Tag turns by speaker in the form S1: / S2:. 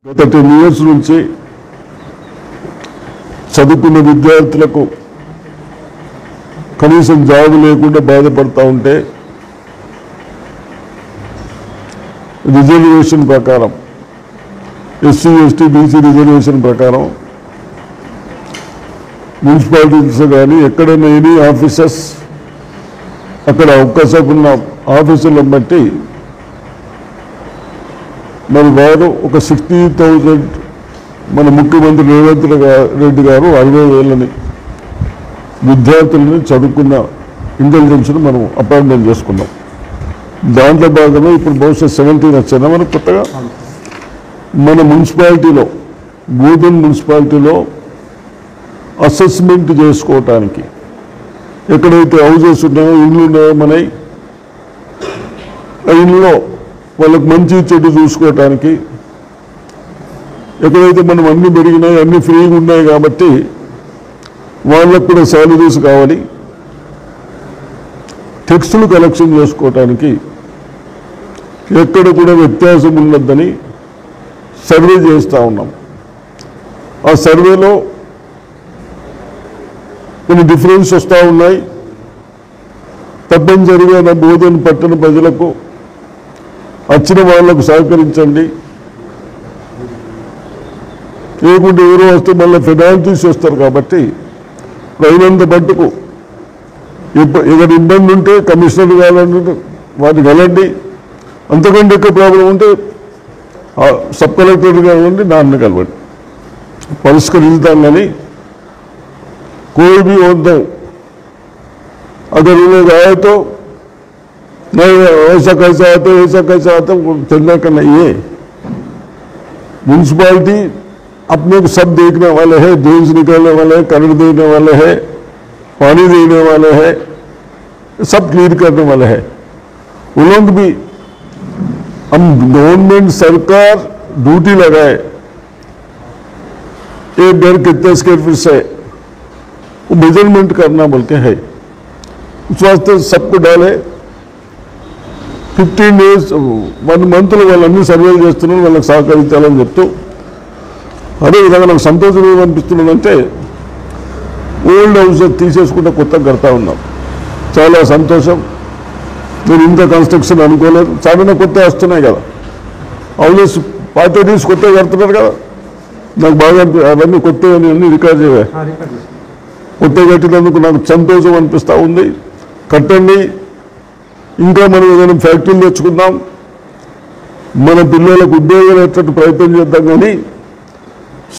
S1: గత 10 years నుంచి చదువుకున్న విద్యార్థులకు కనీసం జాబ్ లేకుండా బాధపడతా ఉంటే రిజర్వేషన్ ప్రకారం ఎస్సీ ఎస్టీ బీసీ రిజర్వేషన్ ప్రకారం మున్సిపాలిటీస్ కానీ ఎక్కడైనా ఎనీ ఆఫీసర్స్ అక్కడ అవకాశం ఉన్న ఆఫీసులను బట్టి మరి వారు ఒక 60,000 మన ముఖ్యమంత్రి రేవంత్ రెడ్డి గారు 60,000 విద్యార్థులని చదువుకున్న ఇంటెలిజెన్స్ను మనం అపాయింట్మెంట్ చేసుకున్నాం. దాంట్లో భాగంగా ఇప్పుడు బహుశా 17 వచ్చారా మనకు కొత్తగా. మన మున్సిపాలిటీలో గోధుమ మున్సిపాలిటీలో అసెస్మెంట్ చేసుకోవటానికి ఎక్కడైతే హౌజెస్ ఉన్నాయో ఇండ్లు ఉన్నాయో మన ఇంట్లో వాళ్ళకి మంచి చెడు చూసుకోవటానికి ఎక్కడైతే మనం అన్నీ పెరిగినాయి అన్నీ ఫ్రీగా ఉన్నాయి కాబట్టి వాళ్ళకు కూడా సాలరీస్ కావాలి, టెక్స్టులు కలెక్షన్ చేసుకోవటానికి ఎక్కడ కూడా వ్యత్యాసం ఉండద్దని సర్వే చేస్తూ ఉన్నాం. ఆ సర్వేలో కొన్ని డిఫరెన్స్ వస్తూ ఉన్నాయి. తప్పనిసరిగా నా బోధన పట్టణ ప్రజలకు వచ్చిన వాళ్లకు సహకరించండి, లేకుంటే ఎవరో వస్తే మళ్ళీ పెనాల్టీస్ వస్తారు. కాబట్టి అయినంత మట్టుకు ఏదైనా ఇబ్బంది ఉంటే కమిషనర్ కావాలంటే వాటికి వెళ్ళండి, అంతకంటే ఎక్కువ ప్రాబ్లం ఉంటే సబ్ కలెక్టర్ కావాలండి నాన్న కలవండి, పరిష్కరిస్తాం. కానీ कोई भी होता अगर उन्हें आए तो नहीं ऐसा कैसा आता ऐसा कैसा आता चलने का नहीं है. म्यूनसिपालिटी अपने को सब देखने वाले हैं, ड्रेन्स निकालने वाले हैं, करंट देने वाले हैं, पानी देने वाले हैं, सब क्लियर करने वाले हैं. उन लोग भी हम गवर्नमेंट सरकार ड्यूटी लगाए एक घर कितने स्क्वायर फीट से वो मेजरमेंट करना बोलते हैं. उस वास्ते सबको डाले 15 days 1 month వాళ్ళన్నీ సర్వేలు చేస్తున్నారు, వాళ్ళకి సహకరించాలని చెప్తూ అదేవిధంగా నాకు సంతోషం ఏమనిపిస్తున్నదంటే ఓల్డ్ హౌస్ తీసేసుకుంటే కొత్తగా కడతా ఉన్నాం. చాలా సంతోషం. నేను ఇంత కన్స్ట్రక్షన్ అనుకోలేదు. చాలా కొత్త వస్తున్నాయి కదా, హౌసెస్ పార్టీస్ కొత్తగా కడుతున్నారు కదా, నాకు బాగా అవన్నీ కొత్తగా అన్ని రికార్డ్ చేయవే. కొత్త కట్టినందుకు నాకు సంతోషం అనిపిస్తూ ఉంది. కట్టండి, ఇంకా మనం ఏదైనా ఫ్యాక్టరీలు తెచ్చుకుందాం, మన పిల్లలకు ఉద్యోగాలు వచ్చేట్టు ప్రయత్నం చేద్దాం. కానీ